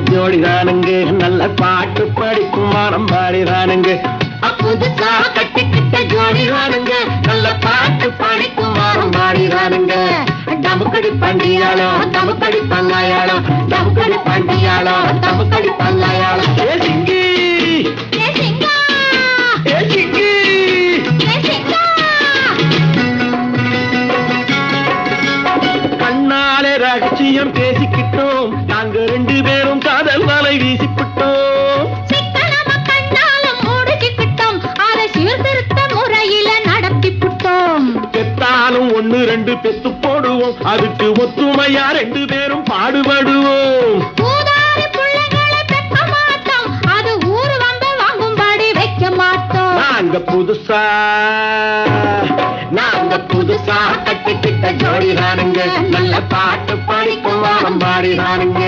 ஜோடிதானுங்க நல்ல பாட்டு படிக்கும் வானம் பாடிதானுங்க புதுசா கட்டிக்கிட்ட ஜோடிதானுங்க நல்ல பாட்டு படிக்கும் வானம் பாடிதானுங்க டமுக்கடி பண்டியாளோ டமுக்கடி பங்காயாளோ டமுக்கடி பண்டியாளோ டமுக்கடி பங்காயாளோ ஏ சிங்கி ஏ சிங்கா ஏ சிங்கி ஏ சிங்கா கண்ணாலே ரகசியம் பேசிக்கிட்டோம் நாங்க ரெண்டு பேரும் காதல் வலை வீசிப்பிட்டோம் சிக்கனமா கண்ணாலும் மூடிக்கிட்டோம் அதை சீர்திருத்த முறையில நடத்திப்புட்டோம் பெத்தாலும் ஒண்ணு ரெண்டு பெத்து போடுவோம் அதுக்கு ஒத்துமையா ரெண்டு பேரும் பாடுபடுவோம் ஊதாரி பிள்ளைகளை பெற்க மாட்டோம் அது ஊர் வம்ப வாங்கும்படி வைக்க மாட்டோம் நாங்க புதுசா கட்டிக்கிட்ட ஜோடிதானுங்க நல்ல பாட்டு படிக்கும் வாரம் பாடிதானுங்க